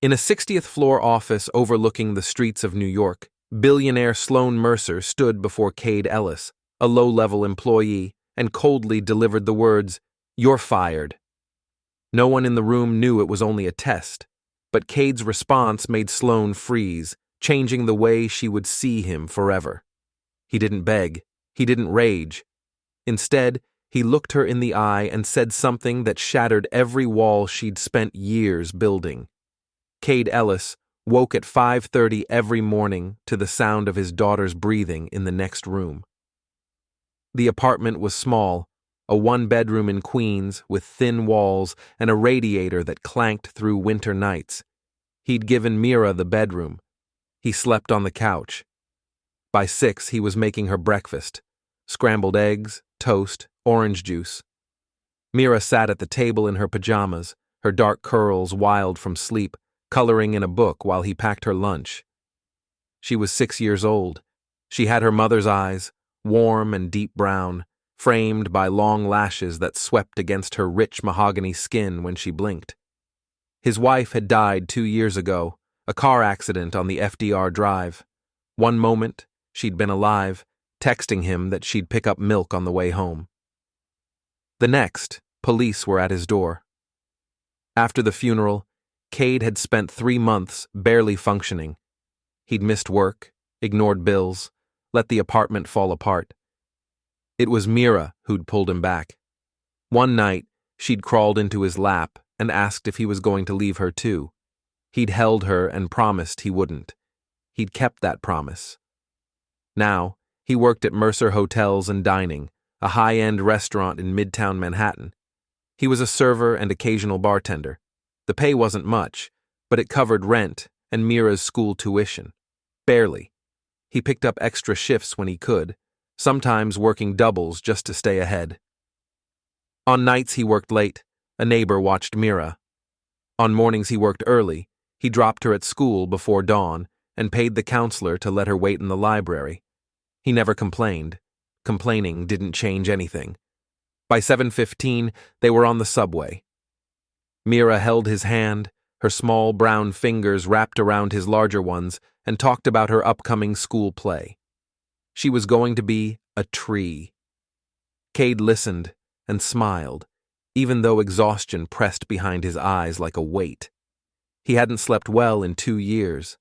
In a 60th floor office overlooking the streets of New York, billionaire Sloane Mercer stood before Kade Ellis, a low-level employee, and coldly delivered the words, "You're fired." No one in the room knew it was only a test, but Cade's response made Sloane freeze, changing the way she would see him forever. He didn't beg. He didn't rage. Instead, he looked her in the eye and said something that shattered every wall she'd spent years building. Kade Ellis woke at 5:30 every morning to the sound of his daughter's breathing in the next room. The apartment was small, a one-bedroom in Queens with thin walls and a radiator that clanked through winter nights. He'd given Mira the bedroom. He slept on the couch. By 6, he was making her breakfast: scrambled eggs, toast, orange juice. Mira sat at the table in her pajamas, her dark curls wild from sleep, coloring in a book while he packed her lunch. She was 6 years old. She had her mother's eyes, warm and deep brown, framed by long lashes that swept against her rich mahogany skin when she blinked. His wife had died 2 years ago, a car accident on the FDR Drive. One moment, she'd been alive, texting him that she'd pick up milk on the way home. The next, police were at his door. After the funeral, Cade had spent 3 months barely functioning. He'd missed work, ignored bills, let the apartment fall apart. It was Mira who'd pulled him back. One night, she'd crawled into his lap and asked if he was going to leave her too. He'd held her and promised he wouldn't. He'd kept that promise. Now, he worked at Mercer Hotels and Dining, a high-end restaurant in Midtown Manhattan. He was a server and occasional bartender. The pay wasn't much, but it covered rent and Mira's school tuition. Barely. He picked up extra shifts when he could, sometimes working doubles just to stay ahead. On nights he worked late. A neighbor watched Mira. On mornings he worked early. He dropped her at school before dawn and paid the counselor to let her wait in the library. He never complained. Complaining didn't change anything. By 7:15, they were on the subway. Mira held his hand, her small brown fingers wrapped around his larger ones, and talked about her upcoming school play. She was going to be a tree. Cade listened and smiled, even though exhaustion pressed behind his eyes like a weight. He hadn't slept well in 2 years.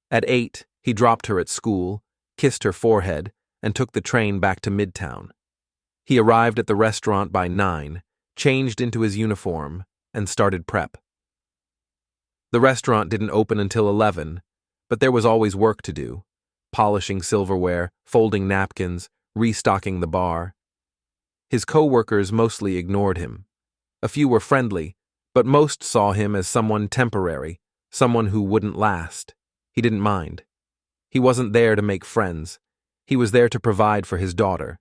At 8, he dropped her at school, kissed her forehead, and took the train back to Midtown. He arrived at the restaurant by 9, changed into his uniform, and started prep. The restaurant didn't open until 11, but there was always work to do: polishing silverware, folding napkins, restocking the bar. His co-workers mostly ignored him. A few were friendly, but most saw him as someone temporary, someone who wouldn't last. He didn't mind. He wasn't there to make friends. He was there to provide for his daughter.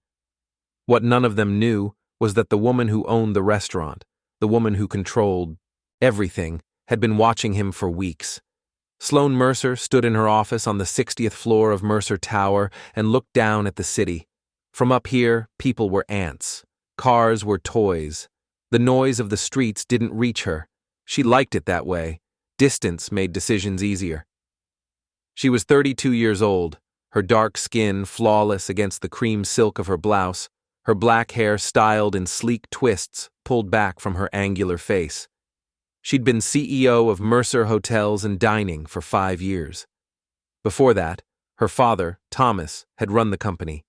What none of them knew was that the woman who owned the restaurant, the woman who controlled everything, had been watching him for weeks. Sloane Mercer stood in her office on the 60th floor of Mercer Tower and looked down at the city. From up here, people were ants. Cars were toys. The noise of the streets didn't reach her. She liked it that way. Distance made decisions easier. She was 32 years old, her dark skin flawless against the cream silk of her blouse, her black hair styled in sleek twists pulled back from her angular face. She'd been CEO of Mercer Hotels and Dining for 5 years. Before that, her father, Thomas, had run the company.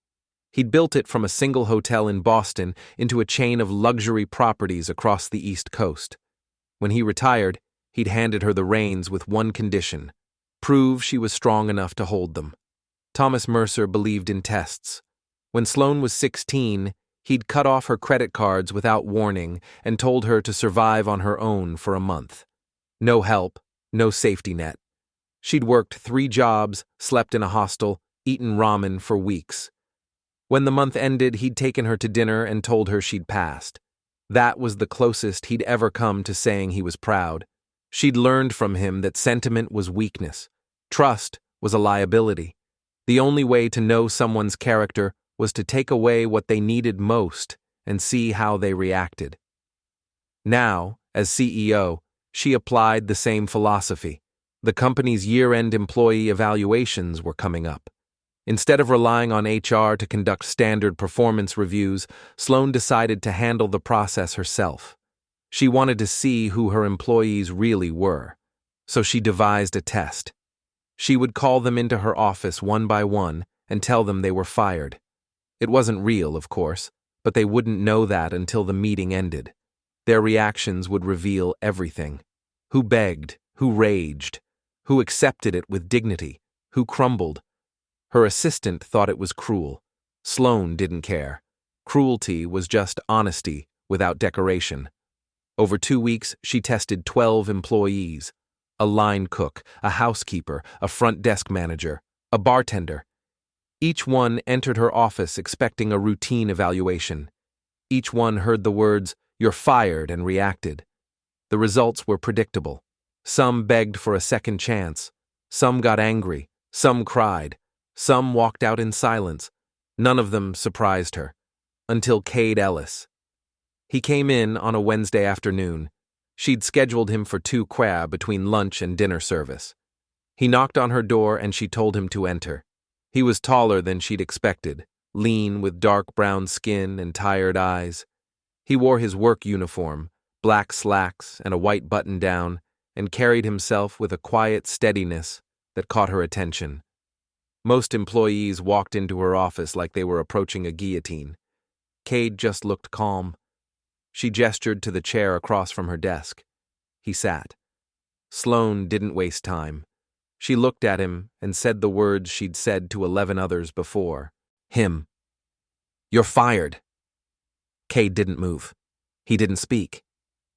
He'd built it from a single hotel in Boston into a chain of luxury properties across the East Coast. When he retired, he'd handed her the reins with one condition: prove she was strong enough to hold them. Thomas Mercer believed in tests. When Sloane was 16, he'd cut off her credit cards without warning and told her to survive on her own for a month. No help, no safety net. She'd worked 3 jobs, slept in a hostel, eaten ramen for weeks. When the month ended, he'd taken her to dinner and told her she'd passed. That was the closest he'd ever come to saying he was proud. She'd learned from him that sentiment was weakness. Trust was a liability. The only way to know someone's character was to take away what they needed most and see how they reacted. Now, as CEO, she applied the same philosophy. The company's year-end employee evaluations were coming up. Instead of relying on HR to conduct standard performance reviews, Sloane decided to handle the process herself. She wanted to see who her employees really were, so she devised a test. She would call them into her office one by one and tell them they were fired. It wasn't real, of course, but they wouldn't know that until the meeting ended. Their reactions would reveal everything. Who begged, who raged, who accepted it with dignity, who crumbled. Her assistant thought it was cruel. Sloane didn't care. Cruelty was just honesty without decoration. Over 2 weeks, she tested 12 employees. A line cook, a housekeeper, a front desk manager, a bartender. Each one entered her office expecting a routine evaluation. Each one heard the words, "You're fired," and reacted. The results were predictable. Some begged for a second chance. Some got angry. Some cried. Some walked out in silence. None of them surprised her. Until Kade Ellis. He came in on a Wednesday afternoon. She'd scheduled him for 2 QA between lunch and dinner service. He knocked on her door and she told him to enter. He was taller than she'd expected, lean with dark brown skin and tired eyes. He wore his work uniform, black slacks and a white button-down, and carried himself with a quiet steadiness that caught her attention. Most employees walked into her office like they were approaching a guillotine. Cade just looked calm. She gestured to the chair across from her desk. He sat. Sloane didn't waste time. She looked at him and said the words she'd said to 11 others before. Him. "You're fired." Cade didn't move. He didn't speak.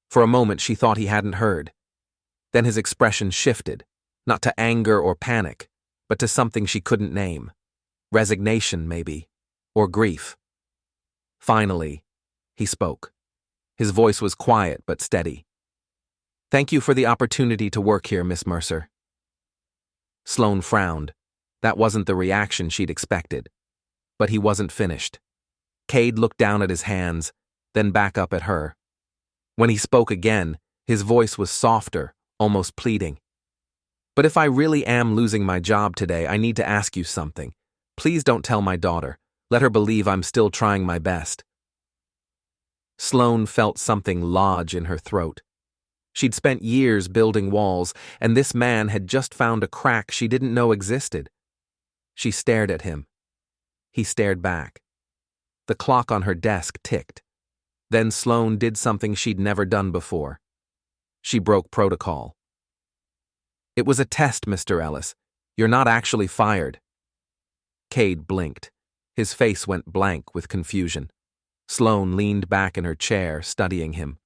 For a moment she thought he hadn't heard. Then his expression shifted, not to anger or panic, but to something she couldn't name. Resignation, maybe, or grief. Finally, he spoke. His voice was quiet but steady. "Thank you for the opportunity to work here, Miss Mercer." Sloane frowned. That wasn't the reaction she'd expected. But he wasn't finished. Cade looked down at his hands, then back up at her. When he spoke again, his voice was softer, almost pleading. "But if I really am losing my job today, I need to ask you something. Please don't tell my daughter. Let her believe I'm still trying my best." Sloane felt something lodge in her throat. She'd spent years building walls, and this man had just found a crack she didn't know existed. She stared at him. He stared back. The clock on her desk ticked. Then Sloane did something she'd never done before. She broke protocol. "It was a test, Mr. Ellis. You're not actually fired." Cade blinked. His face went blank with confusion. Sloane leaned back in her chair, studying him.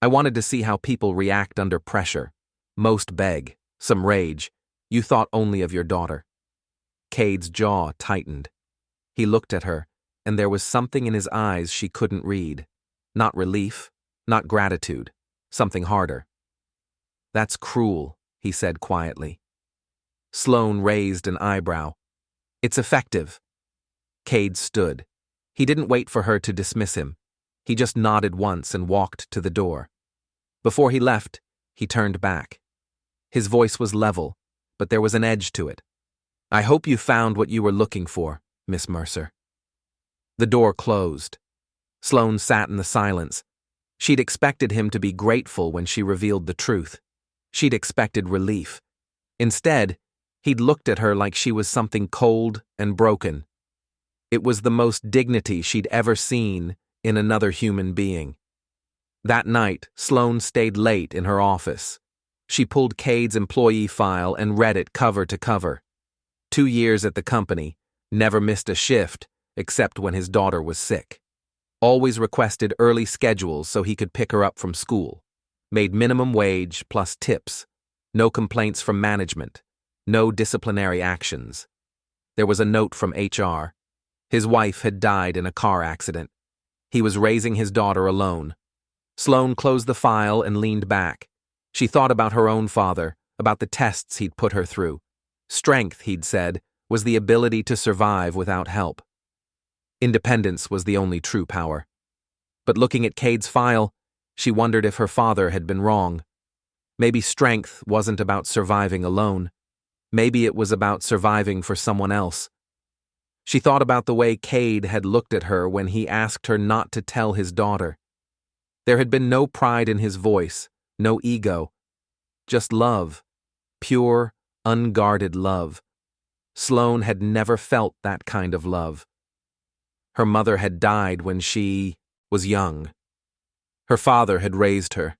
"I wanted to see how people react under pressure. Most beg, some rage. You thought only of your daughter." Cade's jaw tightened. He looked at her, and there was something in his eyes she couldn't read. Not relief, not gratitude, something harder. "That's cruel," he said quietly. Sloane raised an eyebrow. "It's effective." Cade stood. He didn't wait for her to dismiss him. He just nodded once and walked to the door. Before he left, he turned back. His voice was level, but there was an edge to it. "I hope you found what you were looking for, Miss Mercer." The door closed. Sloane sat in the silence. She'd expected him to be grateful when she revealed the truth. She'd expected relief. Instead, he'd looked at her like she was something cold and broken. It was the most dignity she'd ever seen in another human being. That night, Sloane stayed late in her office. She pulled Cade's employee file and read it cover to cover. 2 years at the company, never missed a shift except when his daughter was sick. Always requested early schedules so he could pick her up from school. Made minimum wage plus tips. No complaints from management. No disciplinary actions. There was a note from HR. His wife had died in a car accident. He was raising his daughter alone. Sloane closed the file and leaned back. She thought about her own father, about the tests he'd put her through. Strength, he'd said, was the ability to survive without help. Independence was the only true power. But looking at Cade's file, she wondered if her father had been wrong. Maybe strength wasn't about surviving alone. Maybe it was about surviving for someone else. She thought about the way Cade had looked at her when he asked her not to tell his daughter. There had been no pride in his voice, no ego, just love, pure, unguarded love. Sloane had never felt that kind of love. Her mother had died when she was young. Her father had raised her,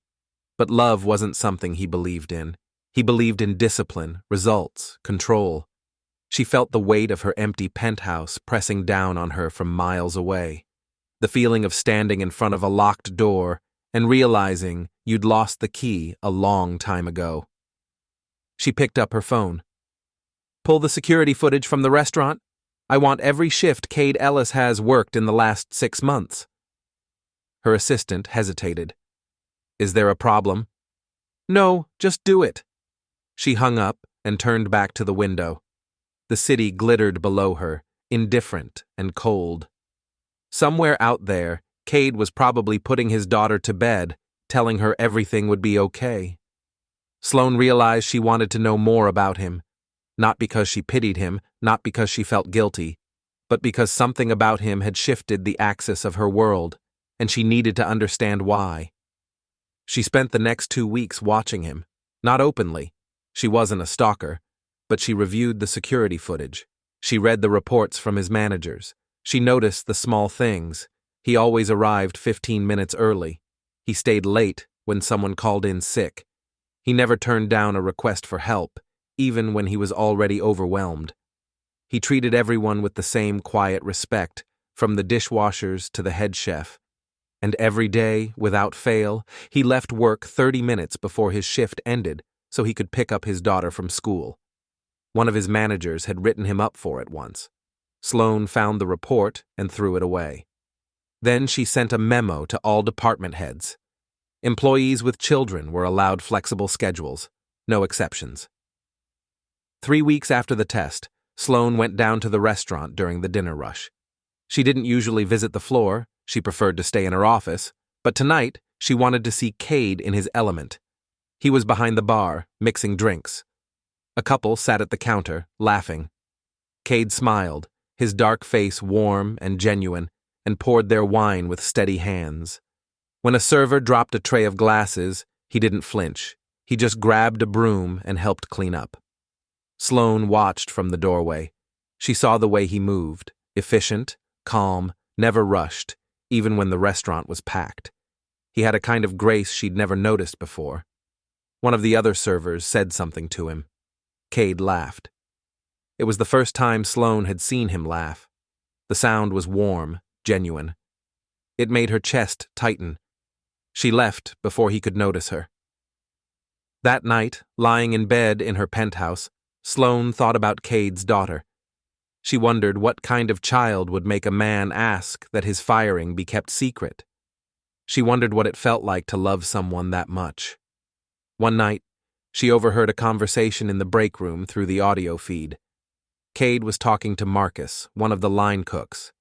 but love wasn't something he believed in. He believed in discipline, results, control. She felt the weight of her empty penthouse pressing down on her from miles away. The feeling of standing in front of a locked door and realizing you'd lost the key a long time ago. She picked up her phone. "Pull the security footage from the restaurant. I want every shift Kade Ellis has worked in the last 6 months." Her assistant hesitated. "Is there a problem?" "No, just do it." She hung up and turned back to the window. The city glittered below her, indifferent and cold. Somewhere out there, Cade was probably putting his daughter to bed, telling her everything would be okay. Sloane realized she wanted to know more about him, not because she pitied him, not because she felt guilty, but because something about him had shifted the axis of her world, and she needed to understand why. She spent the next 2 weeks watching him, not openly. She wasn't a stalker, but she reviewed the security footage. She read the reports from his managers. She noticed the small things. He always arrived 15 minutes early. He stayed late when someone called in sick. He never turned down a request for help, even when he was already overwhelmed. He treated everyone with the same quiet respect, from the dishwashers to the head chef. And every day, without fail, he left work 30 minutes before his shift ended so he could pick up his daughter from school. One of his managers had written him up for it once. Sloane found the report and threw it away. Then she sent a memo to all department heads. Employees with children were allowed flexible schedules, no exceptions. 3 weeks after the test, Sloane went down to the restaurant during the dinner rush. She didn't usually visit the floor, she preferred to stay in her office, but tonight she wanted to see Cade in his element. He was behind the bar, mixing drinks. A couple sat at the counter, laughing. Cade smiled, his dark face warm and genuine, and poured their wine with steady hands. When a server dropped a tray of glasses, he didn't flinch. He just grabbed a broom and helped clean up. Sloane watched from the doorway. She saw the way he moved, efficient, calm, never rushed, even when the restaurant was packed. He had a kind of grace she'd never noticed before. One of the other servers said something to him. Cade laughed. It was the first time Sloane had seen him laugh. The sound was warm, genuine. It made her chest tighten. She left before he could notice her. That night, lying in bed in her penthouse, Sloane thought about Cade's daughter. She wondered what kind of child would make a man ask that his firing be kept secret. She wondered what it felt like to love someone that much. One night, she overheard a conversation in the break room through the audio feed. Cade was talking to Marcus, one of the line cooks.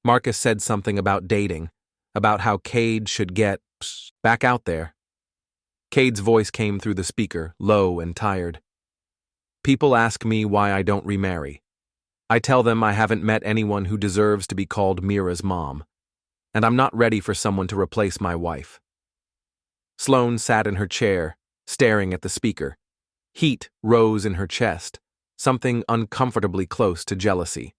Marcus said something about dating, about how Cade should get back out there. Cade's voice came through the speaker, low and tired. "People ask me why I don't remarry. I tell them I haven't met anyone who deserves to be called Mira's mom, and I'm not ready for someone to replace my wife." Sloane sat in her chair, staring at the speaker. Heat rose in her chest, something uncomfortably close to jealousy.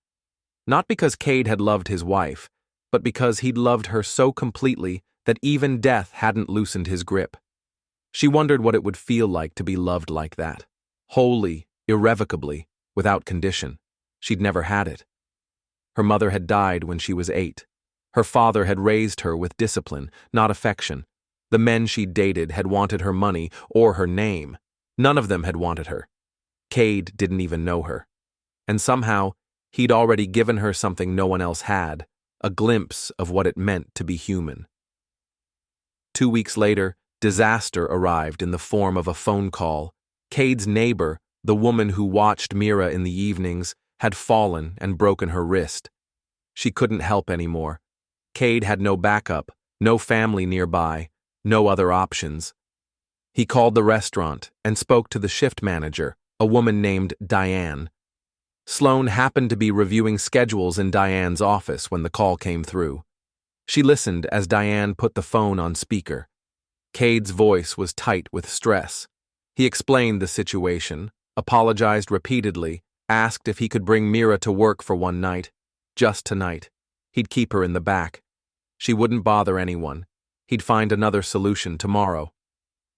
Not because Cade had loved his wife, but because he'd loved her so completely that even death hadn't loosened his grip. She wondered what it would feel like to be loved like that, wholly, irrevocably, without condition. She'd never had it. Her mother had died when she was 8. Her father had raised her with discipline, not affection. The men she'd dated had wanted her money or her name. None of them had wanted her. Cade didn't even know her. And somehow, he'd already given her something no one else had, a glimpse of what it meant to be human. 2 weeks later, disaster arrived in the form of a phone call. Cade's neighbor, the woman who watched Mira in the evenings, had fallen and broken her wrist. She couldn't help anymore. Cade had no backup, no family nearby, no other options. He called the restaurant and spoke to the shift manager, a woman named Diane. Sloane happened to be reviewing schedules in Diane's office when the call came through. She listened as Diane put the phone on speaker. Cade's voice was tight with stress. He explained the situation, apologized repeatedly, asked if he could bring Mira to work for one night. Just tonight. He'd keep her in the back. She wouldn't bother anyone. He'd find another solution tomorrow.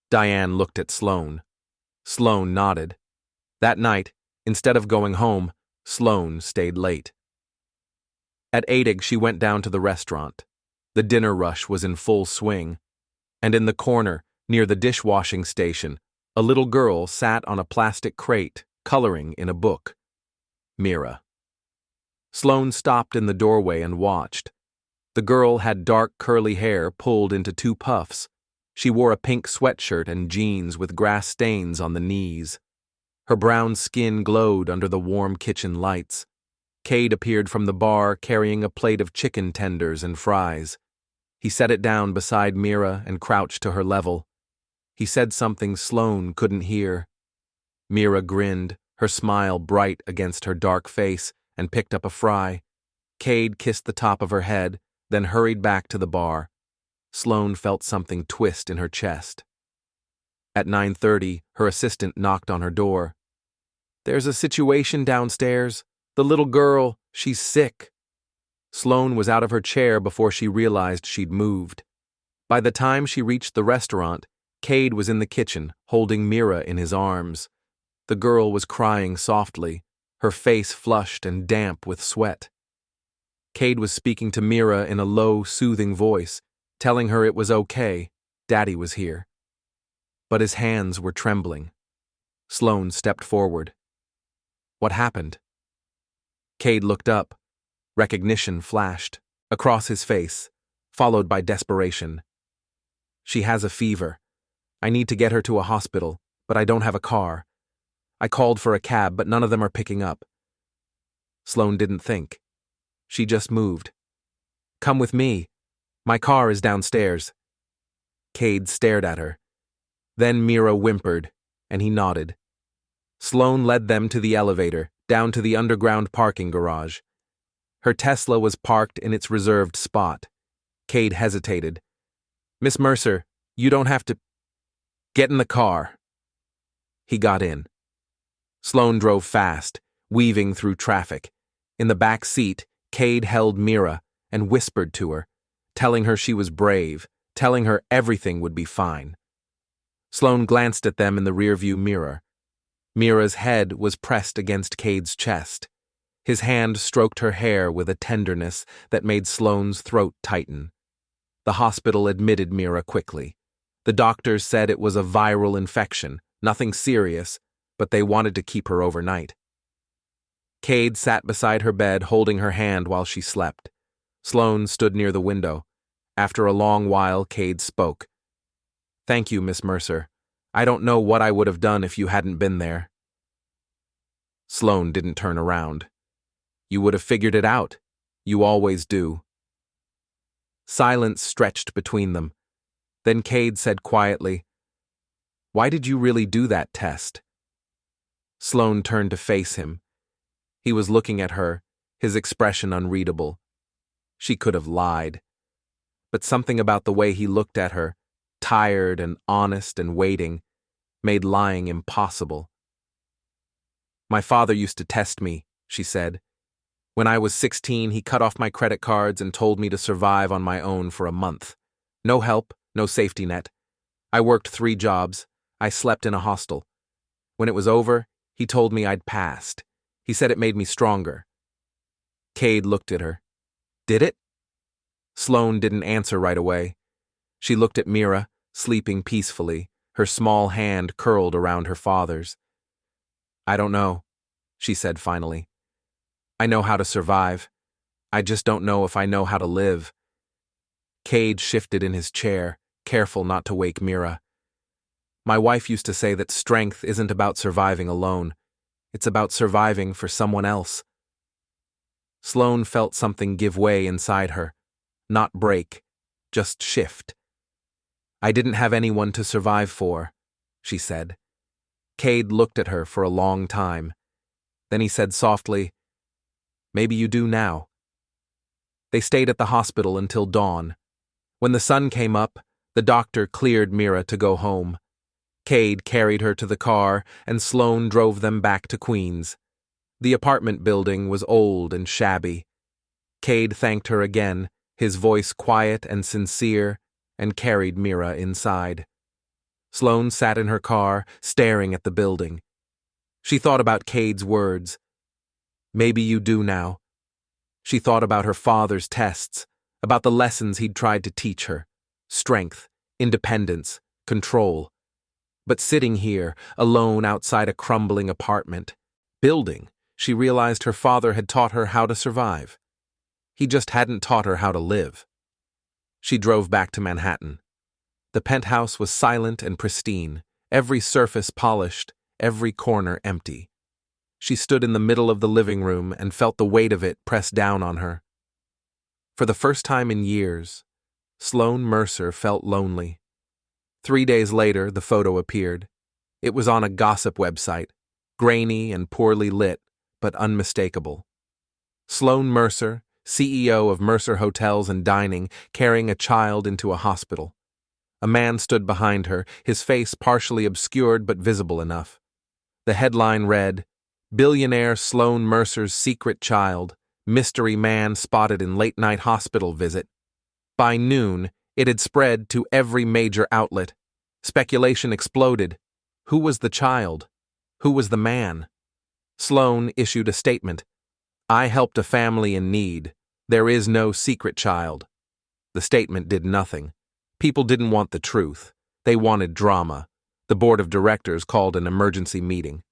Diane looked at Sloane. Sloane nodded. That night, instead of going home, Sloane stayed late. At 8 she went down to the restaurant. The dinner rush was in full swing. And in the corner, near the dishwashing station, a little girl sat on a plastic crate, coloring in a book. Mira. Sloane stopped in the doorway and watched. The girl had dark curly hair pulled into 2 puffs. She wore a pink sweatshirt and jeans with grass stains on the knees. Her brown skin glowed under the warm kitchen lights. Cade appeared from the bar carrying a plate of chicken tenders and fries. He set it down beside Mira and crouched to her level. He said something Sloane couldn't hear. Mira grinned, her smile bright against her dark face, and picked up a fry. Cade kissed the top of her head, then hurried back to the bar. Sloane felt something twist in her chest. At 9:30, her assistant knocked on her door. "There's a situation downstairs. The little girl, she's sick." Sloane was out of her chair before she realized she'd moved. By the time she reached the restaurant, Cade was in the kitchen, holding Mira in his arms. The girl was crying softly, her face flushed and damp with sweat. Cade was speaking to Mira in a low, soothing voice, telling her it was okay, Daddy was here. But his hands were trembling. Sloane stepped forward. "What happened?" Cade looked up. Recognition flashed across his face, followed by desperation. "She has a fever. I need to get her to a hospital, but I don't have a car. I called for a cab, but none of them are picking up." Sloane didn't think. She just moved. "Come with me. My car is downstairs." Cade stared at her. Then Mira whimpered, and he nodded. Sloane led them to the elevator, down to the underground parking garage. Her Tesla was parked in its reserved spot. Cade hesitated. "Miss Mercer, you don't have to—" "Get in the car." He got in. Sloane drove fast, weaving through traffic. In the back seat, Cade held Mira and whispered to her, telling her she was brave, telling her everything would be fine. Sloane glanced at them in the rearview mirror. Mira's head was pressed against Cade's chest. His hand stroked her hair with a tenderness that made Sloane's throat tighten. The hospital admitted Mira quickly. The doctors said it was a viral infection, nothing serious, but they wanted to keep her overnight. Cade sat beside her bed holding her hand while she slept. Sloane stood near the window. After a long while, Cade spoke. "Thank you, Miss Mercer. I don't know what I would have done if you hadn't been there." Sloane didn't turn around. "You would have figured it out. You always do." Silence stretched between them. Then Cade said quietly, "Why did you really do that test?" Sloane turned to face him. He was looking at her, his expression unreadable. She could have lied. But something about the way he looked at her, tired and honest and waiting, made lying impossible. "My father used to test me," she said. "When I was 16, he cut off my credit cards and told me to survive on my own for a month. No help, no safety net. I worked 3 jobs. I slept in a hostel. When it was over, he told me I'd passed. He said it made me stronger." Cade looked at her. "Did it?" Sloane didn't answer right away. She looked at Mira, sleeping peacefully, her small hand curled around her father's. "I don't know," she said finally. "I know how to survive. I just don't know if I know how to live." Cade shifted in his chair, careful not to wake Mira. "My wife used to say that strength isn't about surviving alone. It's about surviving for someone else." Sloane felt something give way inside her. Not break, just shift. "I didn't have anyone to survive for," she said. Cade looked at her for a long time. Then he said softly, "Maybe you do now." They stayed at the hospital until dawn. When the sun came up, the doctor cleared Mira to go home. Cade carried her to the car, and Sloane drove them back to Queens. The apartment building was old and shabby. Cade thanked her again, his voice quiet and sincere, and carried Mira inside. Sloane sat in her car, staring at the building. She thought about Cade's words. "Maybe you do now." She thought about her father's tests, about the lessons he'd tried to teach her: strength, independence, control. But sitting here, alone outside a crumbling building, she realized her father had taught her how to survive. He just hadn't taught her how to live. She drove back to Manhattan. The penthouse was silent and pristine, every surface polished, every corner empty. She stood in the middle of the living room and felt the weight of it press down on her. For the first time in years, Sloane Mercer felt lonely. 3 days later, the photo appeared. It was on a gossip website, grainy and poorly lit, but unmistakable. Sloane Mercer, CEO of Mercer Hotels and Dining, carrying a child into a hospital. A man stood behind her, his face partially obscured but visible enough. The headline read, "Billionaire Sloane Mercer's secret child, mystery man spotted in late-night hospital visit." By noon, it had spread to every major outlet. Speculation exploded. Who was the child? Who was the man? Sloane issued a statement. "I helped a family in need. There is no secret child." The statement did nothing. People didn't want the truth. They wanted drama. The board of directors called an emergency meeting.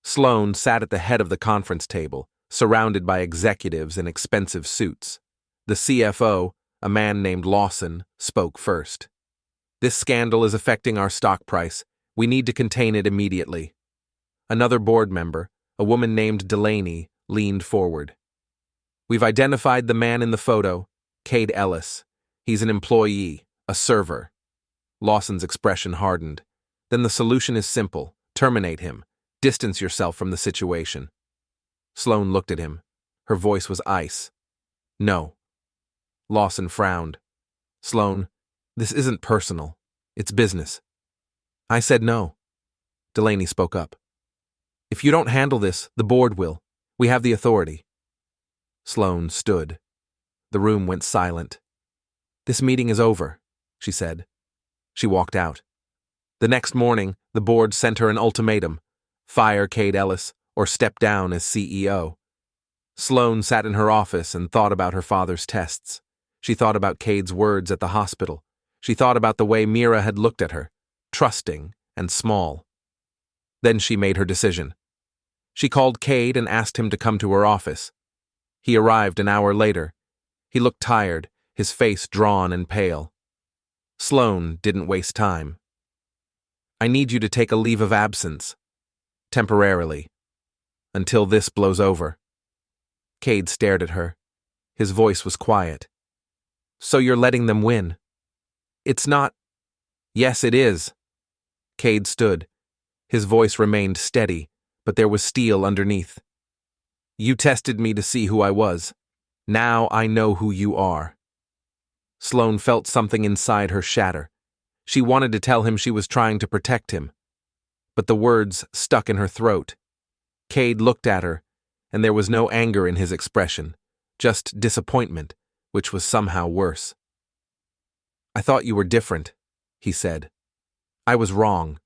Sloane sat at the head of the conference table, surrounded by executives in expensive suits. The CFO, a man named Lawson, spoke first. "This scandal is affecting our stock price. We need to contain it immediately." Another board member, a woman named Delaney, leaned forward. "We've identified the man in the photo, Kade Ellis. He's an employee, a server." Lawson's expression hardened. "Then the solution is simple. Terminate him. Distance yourself from the situation." Sloane looked at him. Her voice was ice. "No." Lawson frowned. "Sloane, this isn't personal. It's business." "I said no." Delaney spoke up. "If you don't handle this, the board will. We have the authority." Sloane stood. The room went silent. "This meeting is over," she said. She walked out. The next morning, the board sent her an ultimatum: fire Kade Ellis or step down as CEO. Sloane sat in her office and thought about her father's tests. She thought about Cade's words at the hospital. She thought about the way Mira had looked at her, trusting and small. Then she made her decision. She called Cade and asked him to come to her office. He arrived an hour later. He looked tired, his face drawn and pale. Sloane didn't waste time. "I need you to take a leave of absence. Temporarily. Until this blows over." Cade stared at her. His voice was quiet. "So you're letting them win?" "It's not—" "Yes, it is." Cade stood. His voice remained steady, but there was steel underneath. "You tested me to see who I was. Now I know who you are." Sloane felt something inside her shatter. She wanted to tell him she was trying to protect him, but the words stuck in her throat. Cade looked at her, and there was no anger in his expression, just disappointment, which was somehow worse. "I thought you were different," he said. "I was wrong."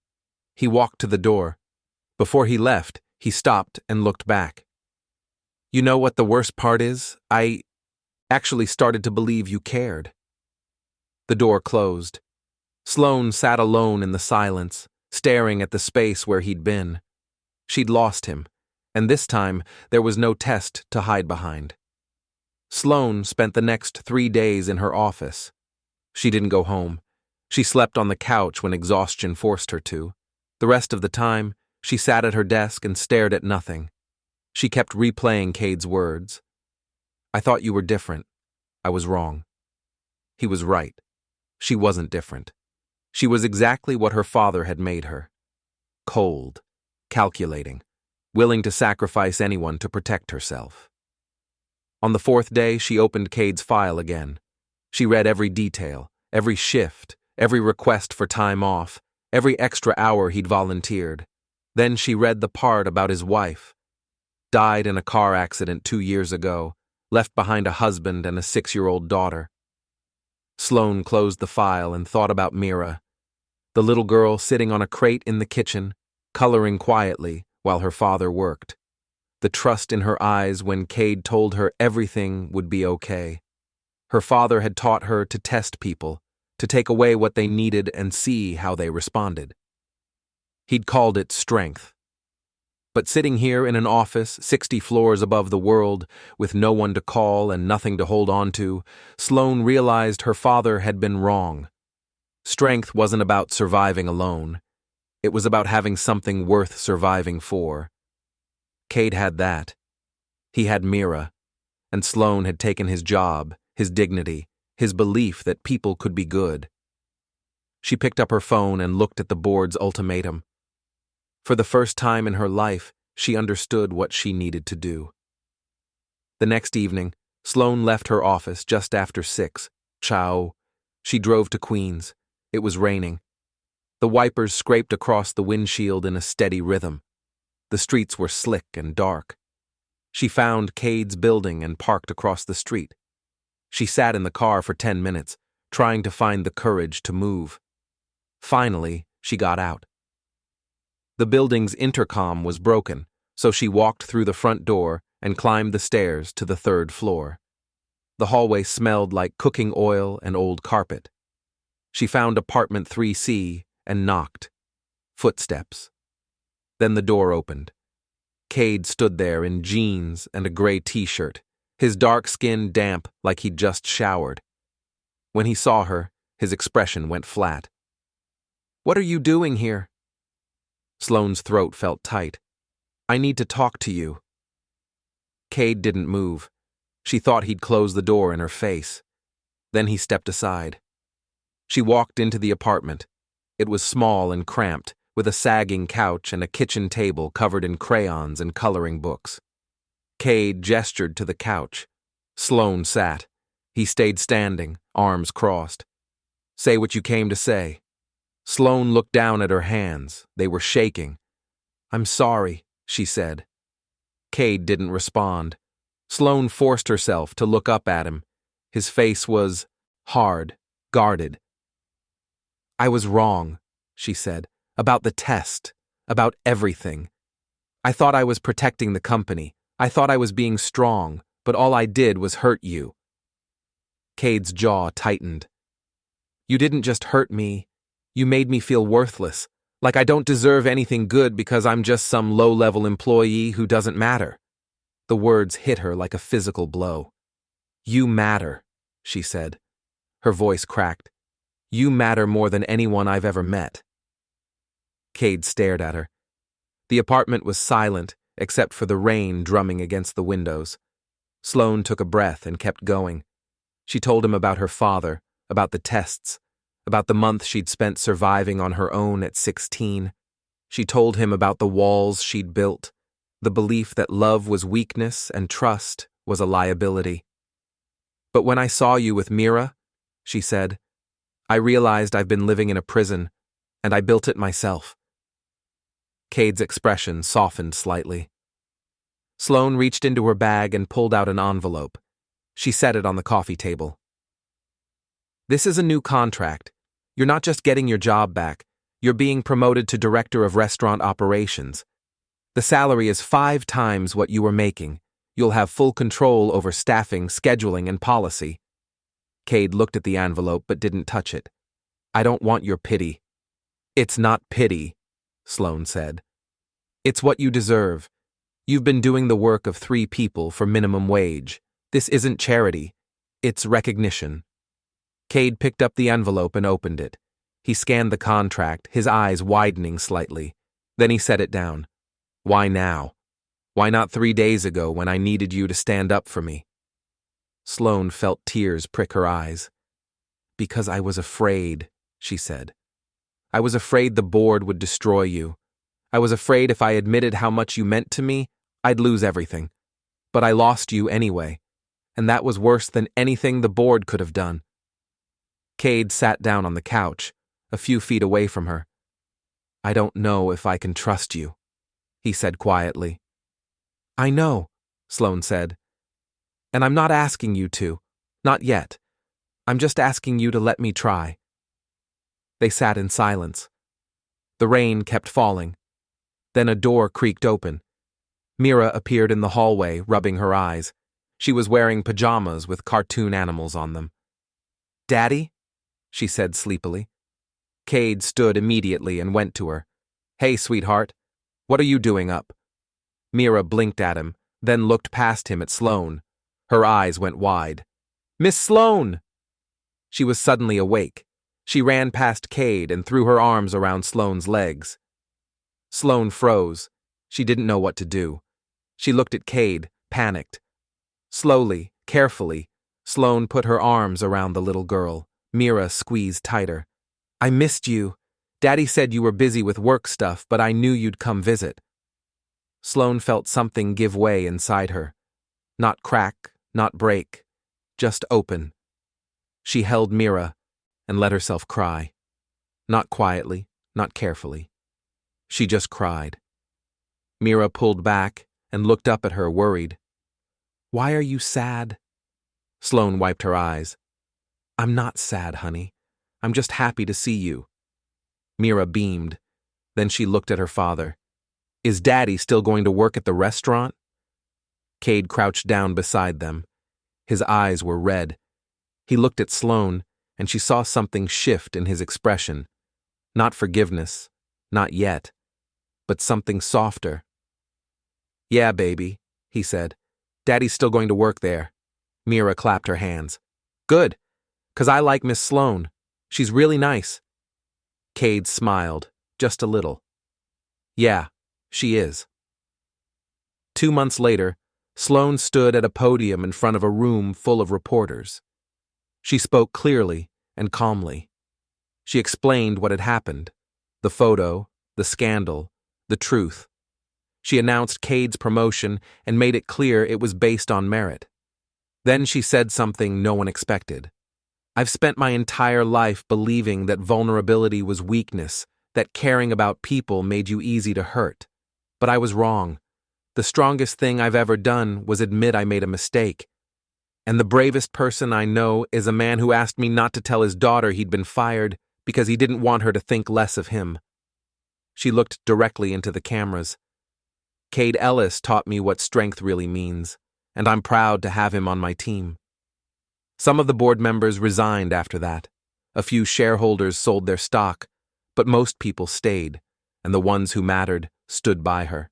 He walked to the door. Before he left, he stopped and looked back. "You know what the worst part is? I actually started to believe you cared." The door closed. Sloane sat alone in the silence, staring at the space where he'd been. She'd lost him, and this time there was no test to hide behind. Sloane spent the next 3 days in her office. She didn't go home. She slept on the couch when exhaustion forced her to. The rest of the time, she sat at her desk and stared at nothing. She kept replaying Cade's words. "I thought you were different. I was wrong." He was right. She wasn't different. She was exactly what her father had made her. Cold, calculating, willing to sacrifice anyone to protect herself. On the fourth day, she opened Cade's file again. She read every detail, every shift, every request for time off, every extra hour he'd volunteered. Then she read the part about his wife. Died in a car accident 2 years ago, left behind a husband and a 6-year-old daughter. Sloane closed the file and thought about Mira, the little girl sitting on a crate in the kitchen, coloring quietly while her father worked. The trust in her eyes when Cade told her everything would be okay. Her father had taught her to test people, to take away what they needed and see how they responded. He'd called it strength. But sitting here in an office 60 floors above the world, with no one to call and nothing to hold on to, Sloane realized her father had been wrong. Strength wasn't about surviving alone. It was about having something worth surviving for. Cade had that. He had Mira, and Sloane had taken his job, his dignity, his belief that people could be good. She picked up her phone and looked at the board's ultimatum. For the first time in her life, she understood what she needed to do. The next evening, Sloane left her office just after 6. Ciao. She drove to Queens. It was raining. The wipers scraped across the windshield in a steady rhythm. The streets were slick and dark. She found Cade's building and parked across the street. She sat in the car for 10 minutes, trying to find the courage to move. Finally, she got out. The building's intercom was broken, so she walked through the front door and climbed the stairs to the 3rd floor. The hallway smelled like cooking oil and old carpet. She found apartment 3C and knocked. Footsteps. Then the door opened. Cade stood there in jeans and a gray t-shirt, his dark skin damp like he'd just showered. When he saw her, his expression went flat. "What are you doing here?" Sloane's throat felt tight. "I need to talk to you." Cade didn't move. She thought he'd close the door in her face. Then he stepped aside. She walked into the apartment. It was small and cramped, with a sagging couch and a kitchen table covered in crayons and coloring books. Cade gestured to the couch. Sloane sat. He stayed standing, arms crossed. "Say what you came to say." Sloane looked down at her hands. They were shaking. "I'm sorry," she said. Cade didn't respond. Sloane forced herself to look up at him. His face was hard, guarded. "I was wrong," she said, "about the test, about everything. I thought I was protecting the company. I thought I was being strong, but all I did was hurt you." Cade's jaw tightened. "You didn't just hurt me. You made me feel worthless, like I don't deserve anything good because I'm just some low-level employee who doesn't matter." The words hit her like a physical blow. "You matter," she said. Her voice cracked. "You matter more than anyone I've ever met." Cade stared at her. The apartment was silent, except for the rain drumming against the windows. Sloane took a breath and kept going. She told him about her father, about the tests, about the month she'd spent surviving on her own at 16. She told him about the walls she'd built, the belief that love was weakness and trust was a liability. "But when I saw you with Mira," she said, "I realized I've been living in a prison, and I built it myself." Cade's expression softened slightly. Sloane reached into her bag and pulled out an envelope. She set it on the coffee table. "This is a new contract. You're not just getting your job back, you're being promoted to director of restaurant operations. The salary is 5 times what you were making. You'll have full control over staffing, scheduling, and policy." Cade looked at the envelope but didn't touch it. "I don't want your pity." "It's not pity," Sloane said. "It's what you deserve. You've been doing the work of 3 people for minimum wage. This isn't charity. It's recognition." Cade picked up the envelope and opened it. He scanned the contract, his eyes widening slightly. Then he set it down. "Why now? Why not 3 days ago when I needed you to stand up for me?" Sloane felt tears prick her eyes. "Because I was afraid," she said. I was afraid the board would destroy you. I was afraid if I admitted how much you meant to me, I'd lose everything. But I lost you anyway, and that was worse than anything the board could have done. Cade sat down on the couch, a few feet away from her. I don't know if I can trust you, he said quietly. I know, Sloane said. And I'm not asking you to. Not yet. I'm just asking you to let me try. They sat in silence. The rain kept falling. Then a door creaked open. Mira appeared in the hallway, rubbing her eyes. She was wearing pajamas with cartoon animals on them. Daddy? She said sleepily. Cade stood immediately and went to her. Hey, sweetheart. What are you doing up? Mira blinked at him, then looked past him at Sloane. Her eyes went wide. Miss Sloane! She was suddenly awake. She ran past Cade and threw her arms around Sloane's legs. Sloane froze. She didn't know what to do. She looked at Cade, panicked. Slowly, carefully, Sloane put her arms around the little girl. Mira squeezed tighter. I missed you. Daddy said you were busy with work stuff, but I knew you'd come visit. Sloane felt something give way inside her. Not crack, not break, just open. She held Mira and let herself cry. Not quietly, not carefully. She just cried. Mira pulled back and looked up at her, worried. Why are you sad? Sloane wiped her eyes. I'm not sad, honey. I'm just happy to see you. Mira beamed. Then she looked at her father. Is Daddy still going to work at the restaurant? Cade crouched down beside them. His eyes were red. He looked at Sloane, and she saw something shift in his expression. Not forgiveness, not yet, but something softer. Yeah, baby, he said. Daddy's still going to work there. Mira clapped her hands. Good, 'cause I like Miss Sloane. She's really nice. Cade smiled, just a little. Yeah, she is. 2 months later, Sloane stood at a podium in front of a room full of reporters. She spoke clearly and calmly. She explained what had happened, the photo, the scandal, the truth. She announced Cade's promotion and made it clear it was based on merit. Then she said something no one expected. I've spent my entire life believing that vulnerability was weakness, that caring about people made you easy to hurt. But I was wrong. The strongest thing I've ever done was admit I made a mistake. And the bravest person I know is a man who asked me not to tell his daughter he'd been fired because he didn't want her to think less of him. She looked directly into the cameras. Kade Ellis taught me what strength really means, and I'm proud to have him on my team. Some of the board members resigned after that. A few shareholders sold their stock, but most people stayed, and the ones who mattered stood by her.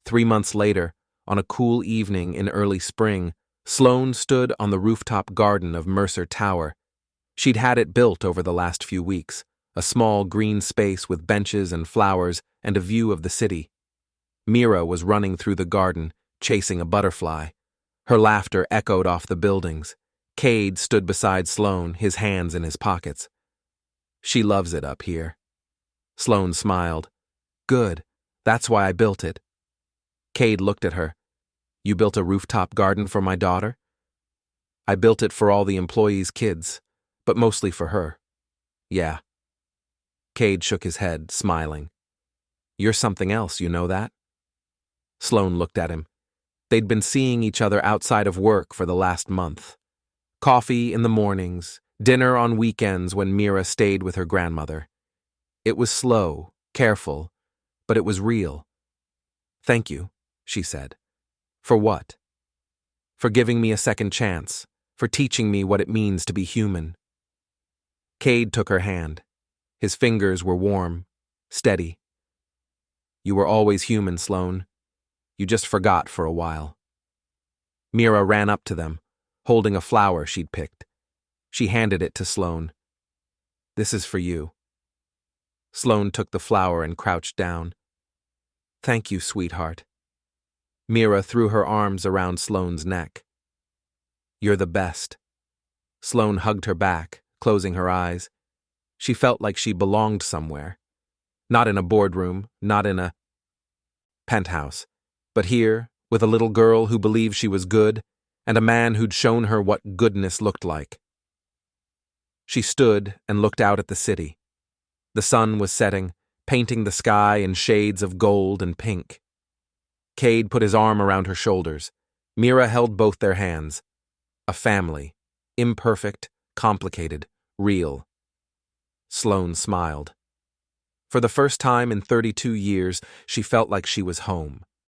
3 months later, on a cool evening in early spring, Sloane stood on the rooftop garden of Mercer Tower. She'd had it built over the last few weeks, a small green space with benches and flowers and a view of the city. Mira was running through the garden, chasing a butterfly. Her laughter echoed off the buildings. Cade stood beside Sloane, his hands in his pockets. She loves it up here. Sloane smiled. Good, that's why I built it. Cade looked at her. You built a rooftop garden for my daughter? I built it for all the employees' kids, but mostly for her. Yeah. Cade shook his head, smiling. You're something else, you know that? Sloane looked at him. They'd been seeing each other outside of work for the last month. Coffee in the mornings, dinner on weekends when Mira stayed with her grandmother. It was slow, careful, but it was real. Thank you, she said. For what? For giving me a second chance, for teaching me what it means to be human. Cade took her hand. His fingers were warm, steady. You were always human, Sloane. You just forgot for a while. Mira ran up to them, holding a flower she'd picked. She handed it to Sloane. This is for you. Sloane took the flower and crouched down. Thank you, sweetheart. Mira threw her arms around Sloane's neck. You're the best. Sloane hugged her back, closing her eyes. She felt like she belonged somewhere. Not in a boardroom, not in a penthouse, but here, with a little girl who believed she was good, and a man who'd shown her what goodness looked like. She stood and looked out at the city. The sun was setting, painting the sky in shades of gold and pink. Cade put his arm around her shoulders. Mira held both their hands. A family. Imperfect, complicated, real. Sloane smiled. For the first time in 32 years, she felt like she was home.